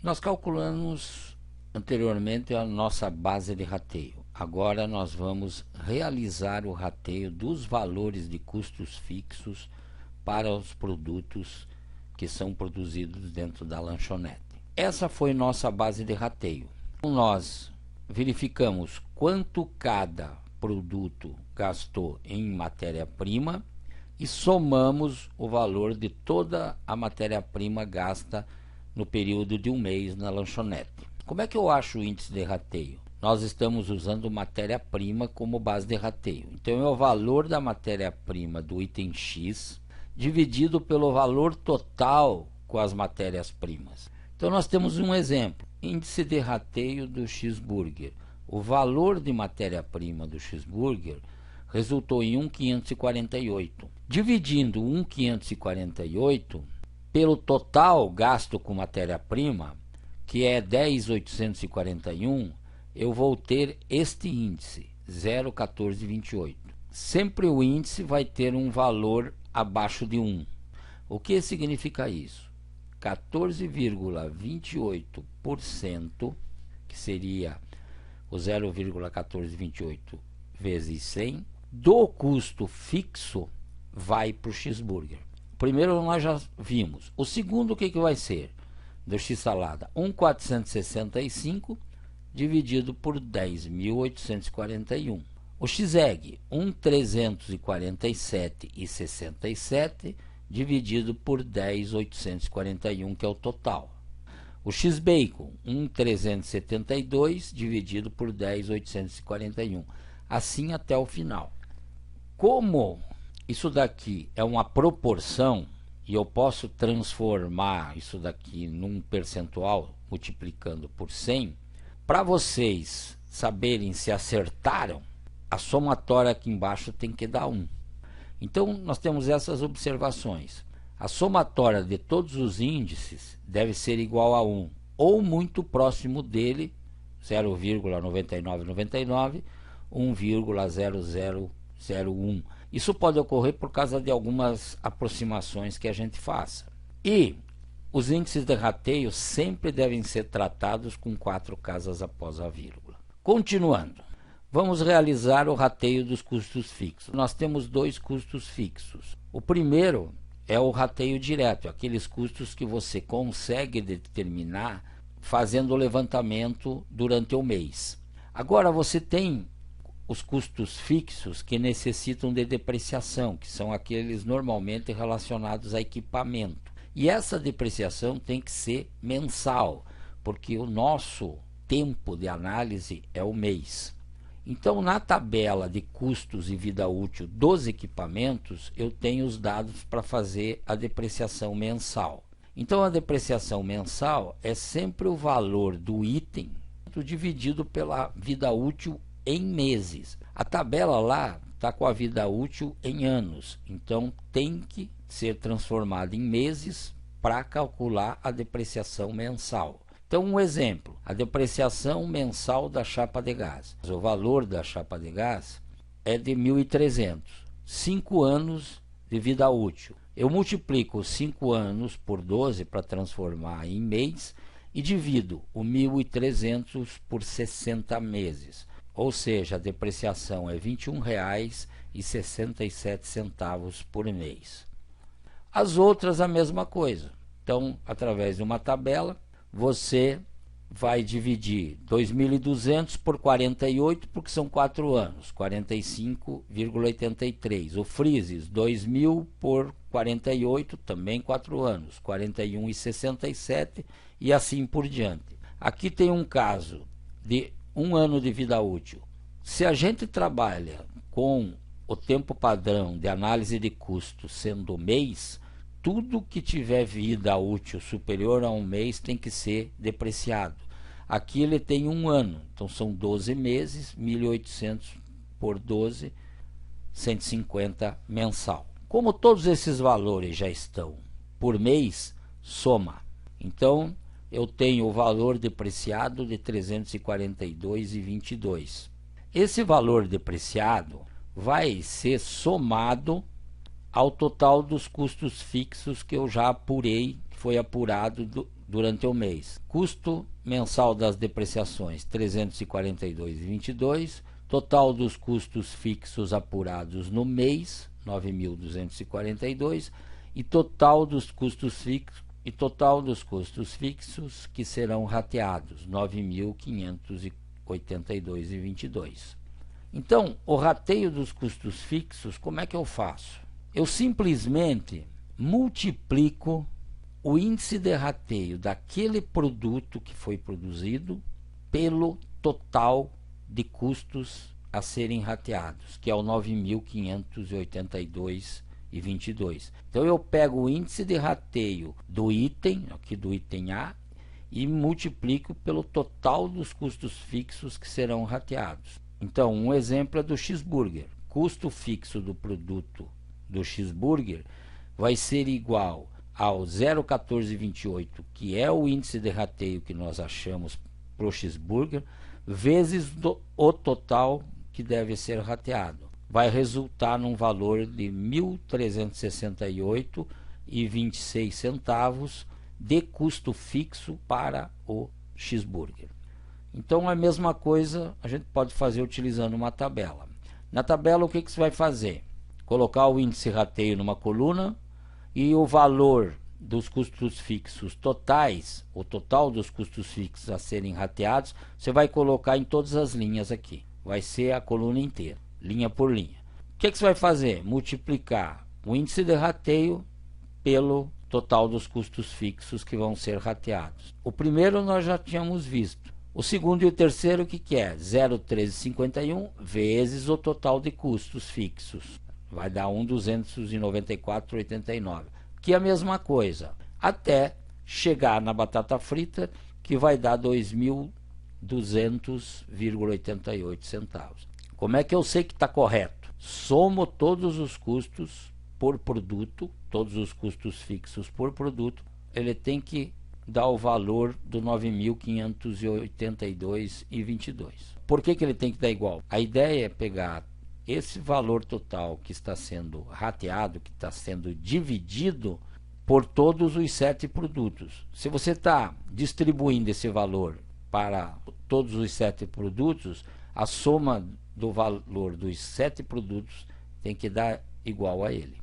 Nós calculamos anteriormente a nossa base de rateio. Agora nós vamos realizar o rateio dos valores de custos fixos para os produtos que são produzidos dentro da lanchonete. Essa foi nossa base de rateio. Nós verificamos quanto cada produto gastou em matéria-prima e somamos o valor de toda a matéria-prima gasta no período de um mês na lanchonete. Como é que eu acho o índice de rateio? Nós estamos usando matéria-prima como base de rateio. Então é o valor da matéria-prima do item X dividido pelo valor total com as matérias-primas. Então nós temos um exemplo, índice de rateio do cheeseburger. O valor de matéria-prima do cheeseburger resultou em 1.548. Dividindo 1.548 pelo total gasto com matéria-prima, que é 10.841, eu vou ter este índice, 0,1428. Sempre o índice vai ter um valor abaixo de 1. O que significa isso? 14,28%, que seria o 0,1428 vezes 100, do custo fixo vai para o cheeseburger. O primeiro nós já vimos. O segundo, o que vai ser? Do x-salada, 1.465 dividido por 10.841. O x-egg, 1.347,67 dividido por 10.841, que é o total. O x-bacon, 1.372 dividido por 10.841. Assim até o final. Como isso daqui é uma proporção e eu posso transformar isso daqui num percentual multiplicando por 100, para vocês saberem se acertaram, a somatória aqui embaixo tem que dar 1. Então nós temos essas observações. A somatória de todos os índices deve ser igual a 1, ou muito próximo dele, 0,9999, 1,0001. Isso pode ocorrer por causa de algumas aproximações que a gente faça. E os índices de rateio sempre devem ser tratados com 4 casas após a vírgula. Continuando, vamos realizar o rateio dos custos fixos. Nós temos 2 custos fixos. O primeiro é o rateio direto, aqueles custos que você consegue determinar fazendo o levantamento durante o mês. Agora você tem os custos fixos que necessitam de depreciação, que são aqueles normalmente relacionados a equipamento. E essa depreciação tem que ser mensal, porque o nosso tempo de análise é o mês. Então, na tabela de custos e vida útil dos equipamentos, eu tenho os dados para fazer a depreciação mensal. Então, a depreciação mensal é sempre o valor do item dividido pela vida útil em meses. A tabela lá está com a vida útil em anos, então tem que ser transformada em meses para calcular a depreciação mensal. Então, um exemplo, a depreciação mensal da chapa de gás. O valor da chapa de gás é de 1.300, 5 anos de vida útil. Eu multiplico 5 anos por 12 para transformar em mês e divido o 1.300 por 60 meses. Ou seja, a depreciação é R$ 21,67 por mês. As outras a mesma coisa. Então, através de uma tabela, você vai dividir 2.200 por 48, porque são 4 anos, 45,83. O freezes, 2.000 por 48, também 4 anos, 41,67 e assim por diante. Aqui tem um caso de 1 ano de vida útil. Se a gente trabalha com o tempo padrão de análise de custos sendo mês, tudo que tiver vida útil superior a um mês tem que ser depreciado. Aqui ele tem 1 ano, então são 12 meses, 1.800 por 12, 150 mensal. Como todos esses valores já estão por mês, soma. Então, eu tenho o valor depreciado de 342,22. Esse valor depreciado vai ser somado ao total dos custos fixos que eu já apurei, que foi apurado durante o mês. Custo mensal das depreciações, R$ 342,22. Total dos custos fixos apurados no mês, 9.242. E total dos custos fixos que serão rateados, 9.582,22. Então, o rateio dos custos fixos, como é que eu faço? Eu simplesmente multiplico o índice de rateio daquele produto que foi produzido pelo total de custos a serem rateados, que é o 9.582,22. Então eu pego o índice de rateio do item, aqui do item A, e multiplico pelo total dos custos fixos que serão rateados. Então, um exemplo é do cheeseburger. Custo fixo do produto do cheeseburger vai ser igual ao 0,1428, que é o índice de rateio que nós achamos para o cheeseburger, vezes o total que deve ser rateado. Vai resultar num valor de R$ 1.368,26 de custo fixo para o cheeseburger. Então a mesma coisa a gente pode fazer utilizando uma tabela. Na tabela o que você vai fazer? Colocar o índice rateio numa coluna e o valor dos custos fixos totais, o total dos custos fixos a serem rateados, você vai colocar em todas as linhas aqui. Vai ser a coluna inteira, linha por linha. O que você vai fazer? Multiplicar o índice de rateio pelo total dos custos fixos que vão ser rateados. O primeiro nós já tínhamos visto. O segundo e o terceiro, o que é? 0,1351 vezes o total de custos fixos. Vai dar 1.294,89. Que é a mesma coisa. Até chegar na batata frita, que vai dar 2.200,88 centavos. Como é que eu sei que está correto? Somo todos os custos por produto, todos os custos fixos por produto, ele tem que dar o valor do 9.582,22. Por que ele tem que dar igual? A ideia é pegar esse valor total que está sendo rateado, que está sendo dividido por todos os 7 produtos. Se você está distribuindo esse valor para todos os 7 produtos, a soma do valor dos 7 produtos tem que dar igual a ele.